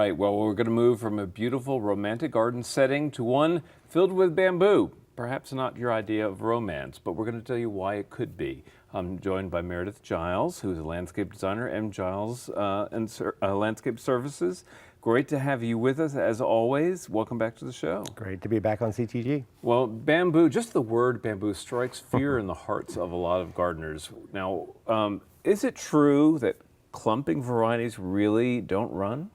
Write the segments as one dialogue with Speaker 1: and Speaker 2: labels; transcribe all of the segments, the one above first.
Speaker 1: right, well, we're going to move from a beautiful romantic garden setting to one filled with bamboo. Perhaps not your idea of romance, but we're going to tell you why it could be. I'm joined by Meredith Giles, who's a landscape designer, M. Giles Landscape Services. Great to have you with us, as always. Welcome back to the show.
Speaker 2: Great to be back on CTG.
Speaker 1: Well, bamboo, just the word bamboo strikes fear in the hearts of a lot of gardeners. Now, is it true that clumping varieties really don't run?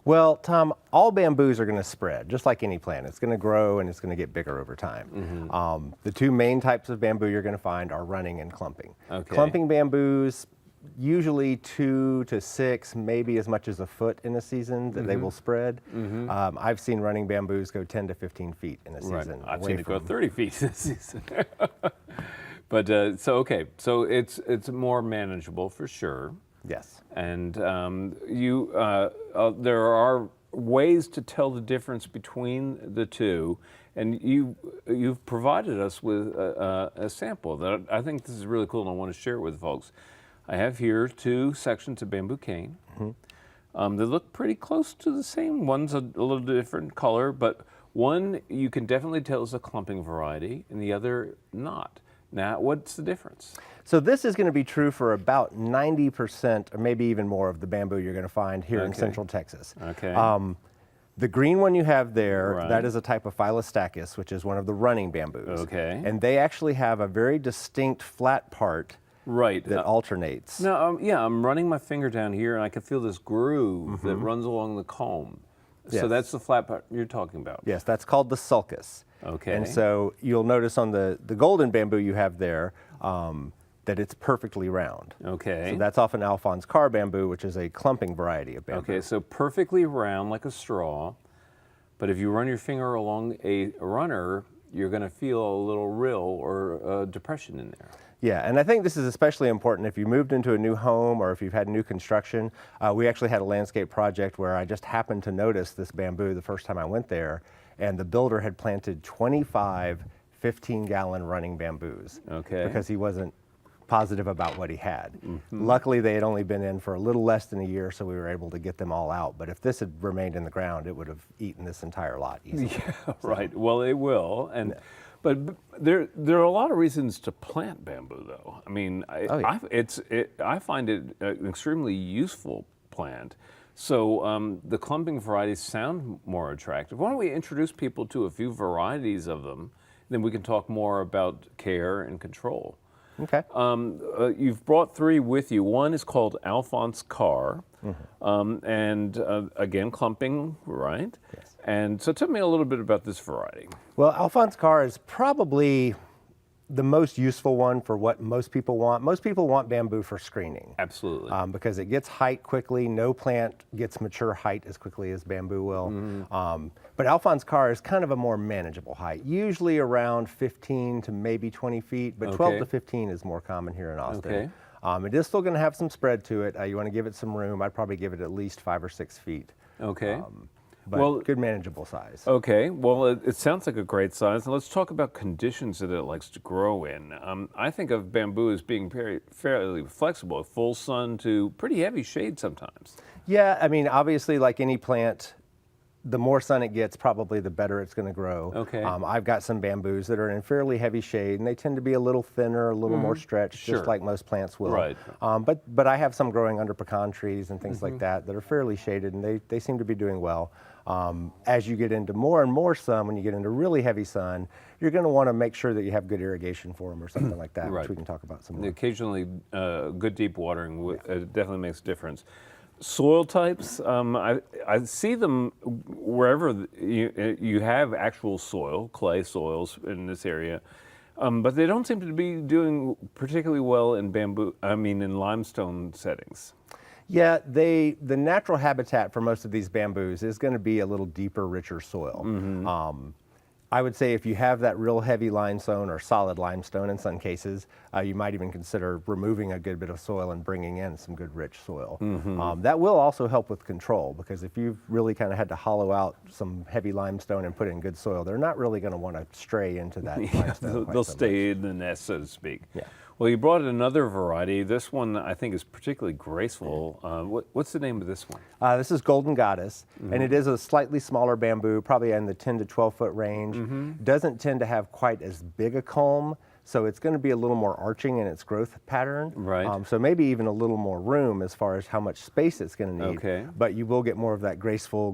Speaker 2: Well, Tom, all bamboos are going to spread, just like any plant. It's going to grow and it's going to get bigger over time. The two main types of bamboo you're going to find are running and clumping.
Speaker 1: Okay.
Speaker 2: Clumping bamboos, usually 2 to 6, maybe as much as a foot in a season that they will spread. I've seen running bamboos go 10 to 15 feet in a season.
Speaker 1: I've seen it go 30 feet in a season. But so it's more manageable for sure.
Speaker 2: Yes.
Speaker 1: And there are ways to tell the difference between the two, and you've provided us with a sample that I think this is really cool, and I want to share it with folks. I have here 2 sections of bamboo cane. They look pretty close to the same. One's a little different color, but one you can definitely tell is a clumping variety, and the other not. Now, what's the difference?
Speaker 2: So this is going to be true for about 90% or maybe even more of the bamboo you're going to find here in Central Texas.
Speaker 1: Okay.
Speaker 2: The green one you have there,
Speaker 1: Right.
Speaker 2: that is a type of Phyllostachys, which is one of the running bamboos.
Speaker 1: Okay.
Speaker 2: And they actually have a very distinct flat part
Speaker 1: Right.
Speaker 2: that alternates.
Speaker 1: No, yeah, I'm running my finger down here, and I can feel this groove that runs along the comb. So
Speaker 2: Yes.
Speaker 1: that's the flat part you're talking about.
Speaker 2: Yes, that's called the sulcus.
Speaker 1: Okay.
Speaker 2: And so you'll notice on the golden bamboo you have there that it's perfectly round.
Speaker 1: Okay.
Speaker 2: So that's often Alphonse Carr bamboo, which is a clumping variety of bamboo.
Speaker 1: Okay, so perfectly round like a straw, but if you run your finger along a runner, you're going to feel a little rill or a depression in there.
Speaker 2: Yeah, and I think this is especially important if you moved into a new home or if you've had new construction. We actually had a landscape project where I just happened to notice this bamboo the first time I went there, and the builder had planted 25 15-gallon running bamboos.
Speaker 1: Okay.
Speaker 2: Because he wasn't positive about what he had. Luckily, they had only been in for a little less than a year, so we were able to get them all out. But if this had remained in the ground, it would have eaten this entire lot easily.
Speaker 1: Yeah, right. Well, it will, and but there are a lot of reasons to plant bamboo, though. I mean, I find it an extremely useful plant. So the clumping varieties sound more attractive. Why don't we introduce people to a few varieties of them, then we can talk more about care and control.
Speaker 2: Okay.
Speaker 1: You've brought 3 with you. One is called Alphonse Carr, and again, clumping, right?
Speaker 2: Yes.
Speaker 1: And so tell me a little bit about this variety.
Speaker 2: Well, Alphonse Carr is probably the most useful one for what most people want. Most people want bamboo for screening.
Speaker 1: Absolutely.
Speaker 2: Because it gets height quickly. No plant gets mature height as quickly as bamboo will. But Alphonse Carr is kind of a more manageable height, usually around 15 to maybe 20 feet, but 12 to 15 is more common here in Austin.
Speaker 1: Okay.
Speaker 2: It is still going to have some spread to it. You want to give it some room. I'd probably give it at least 5 or 6 feet.
Speaker 1: Okay.
Speaker 2: But good manageable size.
Speaker 1: Okay, well, it sounds like a great size. And let's talk about conditions that it likes to grow in. I think of bamboo as being fairly flexible, full sun to pretty heavy shade sometimes.
Speaker 2: Yeah, I mean, obviously, like any plant, the more sun it gets, probably the better it's going to grow.
Speaker 1: Okay.
Speaker 2: I've got some bamboos that are in fairly heavy shade, and they tend to be a little thinner, a little more stretched, just like most plants will.
Speaker 1: Right.
Speaker 2: But I have some growing under pecan trees and things like that that are fairly shaded, and they seem to be doing well. As you get into more and more sun, when you get into really heavy sun, you're going to want to make sure that you have good irrigation for them or something like that, which we can talk about some more.
Speaker 1: Occasionally, good deep watering definitely makes a difference. Soil types, I see them wherever you have actual soil, clay soils in this area, but they don't seem to be doing particularly well in in limestone settings.
Speaker 2: Yeah, the natural habitat for most of these bamboos is going to be a little deeper, richer soil. I would say if you have that real heavy limestone or solid limestone in some cases, you might even consider removing a good bit of soil and bringing in some good rich soil. That will also help with control, because if you've really kind of had to hollow out some heavy limestone and put in good soil, they're not really going to want to stray into that limestone.
Speaker 1: They'll stay in the nest, so to speak.
Speaker 2: Yeah.
Speaker 1: Well, you brought another variety. This one I think is particularly graceful. What's the name of this one?
Speaker 2: This is Golden Goddess, and it is a slightly smaller bamboo, probably in the 10 to 12 foot range. Doesn't tend to have quite as big a culm, so it's going to be a little more arching in its growth pattern.
Speaker 1: Right.
Speaker 2: So maybe even a little more room as far as how much space it's going to need.
Speaker 1: Okay.
Speaker 2: But you will get more of that graceful,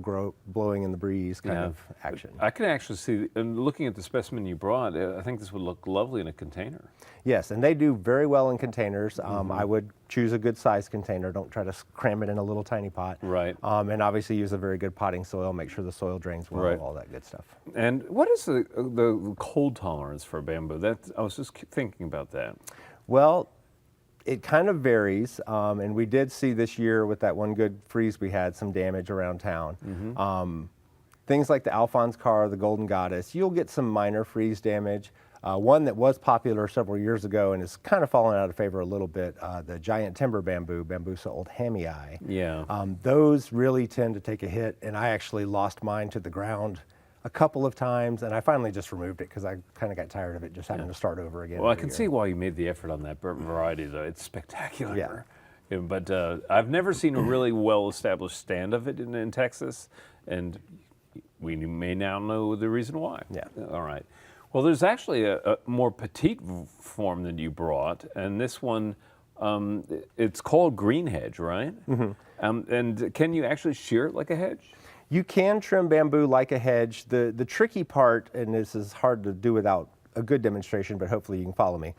Speaker 2: blowing in the breeze kind
Speaker 1: Yeah.
Speaker 2: of action.
Speaker 1: I can actually see, and looking at the specimen you brought, I think this would look lovely in a container.
Speaker 2: Yes, and they do very well in containers. I would choose a good size container. Don't try to cram it in a little tiny pot.
Speaker 1: Right.
Speaker 2: And obviously use a very good potting soil. Make sure the soil drains well,
Speaker 1: Right.
Speaker 2: all that good stuff.
Speaker 1: And what is the cold tolerance for bamboo? I was just thinking about that.
Speaker 2: Well, it kind of varies, and we did see this year with that one good freeze we had some damage around town. Things like the Alphonse Carr, the Golden Goddess, you'll get some minor freeze damage. One that was popular several years ago and has kind of fallen out of favor a little bit, the giant timber bamboo, Bambusa oldhamii.
Speaker 1: Yeah.
Speaker 2: Those really tend to take a hit, and I actually lost mine to the ground a couple of times, and I finally just removed it because I kind of got tired of it just having to start over again.
Speaker 1: Well, I
Speaker 2: every
Speaker 1: can
Speaker 2: year.
Speaker 1: see why you made the effort on that variety, though. It's spectacular.
Speaker 2: Yeah.
Speaker 1: Yeah, but I've never seen a really well-established stand of it in Texas, and we may now know the reason why.
Speaker 2: Yeah.
Speaker 1: All right. Well, there's actually a more petite form than you brought, and this one, it's called green hedge, right? And can you actually shear it like a hedge?
Speaker 2: You can trim bamboo like a hedge. The tricky part, and this is hard to do without a good demonstration, but hopefully you can follow me.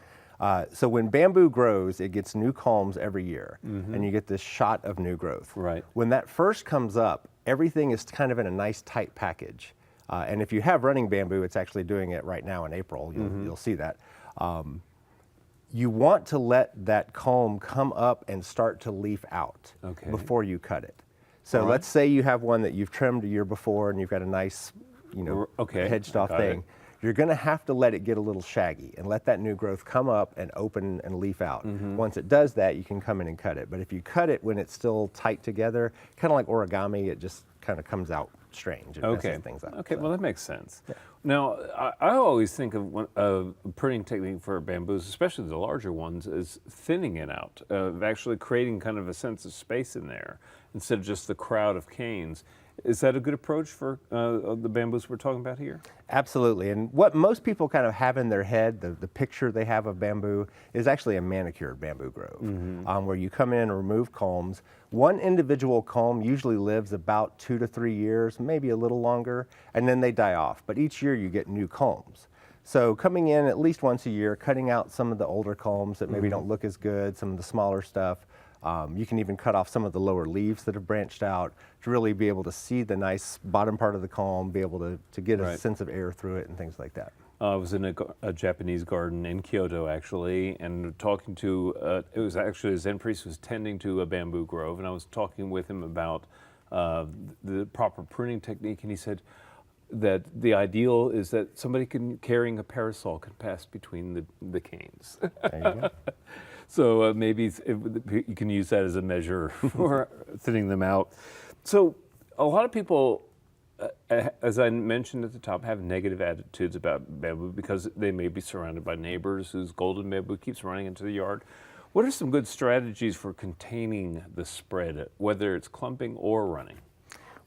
Speaker 2: So when bamboo grows, it gets new culms every year, and you get this shot of new growth.
Speaker 1: Right.
Speaker 2: When that first comes up, everything is kind of in a nice tight package. And if you have running bamboo, it's actually doing it right now in April. You'll see that. You want to let that culm come up and start to leaf out
Speaker 1: Okay.
Speaker 2: before you cut it. So
Speaker 1: All right.
Speaker 2: let's say you have one that you've trimmed a year before and you've got a nice,
Speaker 1: Okay,
Speaker 2: hedged off
Speaker 1: got it.
Speaker 2: thing. You're going to have to let it get a little shaggy and let that new growth come up and open and leaf out. Once it does that, you can come in and cut it. But if you cut it when it's still tight together, kind of like origami, it just kind of comes out strange. It
Speaker 1: Okay.
Speaker 2: messes things up.
Speaker 1: Okay.
Speaker 2: So,
Speaker 1: Well, that makes sense. Now, I always think of a pruning technique for bamboos, especially the larger ones, is thinning it out, of actually creating kind of a sense of space in there instead of just the crowd of canes. Is that a good approach for the bamboos we're talking about here?
Speaker 2: absolutely. And what most people kind of have in their head, the picture they have of bamboo, is actually a manicured bamboo grove, where you come in and remove culms. One individual culm usually lives about 2 to 3 years, maybe a little longer, and then they die off. But each year you get new culms. So coming in at least once a year, cutting out some of the older culms that maybe don't look as good, some of the smaller stuff. You can even cut off some of the lower leaves that have branched out to really be able to see the nice bottom part of the culm, be able to get a
Speaker 1: Right.
Speaker 2: sense of air through it and things like that.
Speaker 1: I was in a Japanese garden in Kyoto, actually, and talking to, it was actually a Zen priest who was tending to a bamboo grove, and I was talking with him about the proper pruning technique, and he said that the ideal is that somebody carrying a parasol can pass between the canes.
Speaker 2: There you go.
Speaker 1: So maybe you can use that as a measure for thinning them out. So a lot of people, as I mentioned at the top, have negative attitudes about bamboo because they may be surrounded by neighbors whose golden bamboo keeps running into the yard. What are some good strategies for containing the spread, whether it's clumping or running?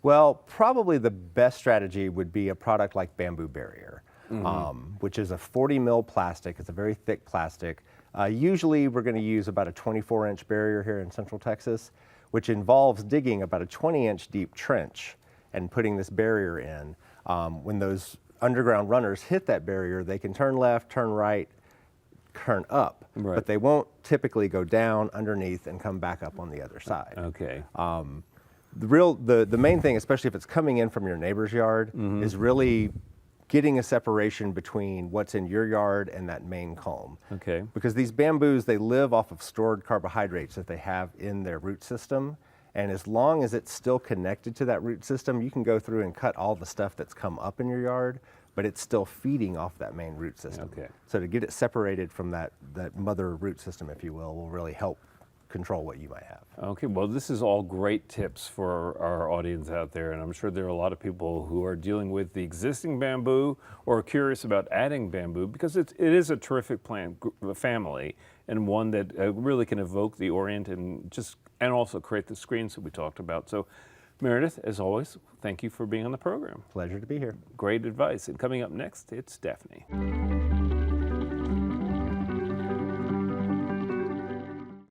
Speaker 2: Well, probably the best strategy would be a product like Bamboo Barrier, which is a 40 mil plastic. It's a very thick plastic. Usually we're going to use about a 24-inch barrier here in Central Texas, which involves digging about a 20-inch deep trench and putting this barrier in. When those underground runners hit that barrier, they can turn left, turn right, turn up,
Speaker 1: Right.
Speaker 2: but they won't typically go down underneath and come back up on the other side.
Speaker 1: Okay.
Speaker 2: The main thing, especially if it's coming in from your neighbor's yard, is really getting a separation between what's in your yard and that main culm.
Speaker 1: Okay.
Speaker 2: Because these bamboos, they live off of stored carbohydrates that they have in their root system. And as long as it's still connected to that root system, you can go through and cut all the stuff that's come up in your yard, but it's still feeding off that main root system.
Speaker 1: Okay.
Speaker 2: So to get it separated from that mother root system, if you will really help control what you might have.
Speaker 1: Okay, well, this is all great tips for our audience out there, and I'm sure there are a lot of people who are dealing with the existing bamboo or are curious about adding bamboo, because it is a terrific plant family and one that really can evoke the Orient and also create the screens that we talked about. So, Meredith, as always, thank you for being on the program.
Speaker 2: Pleasure to be here.
Speaker 1: Great advice. And coming up next, it's Daphne.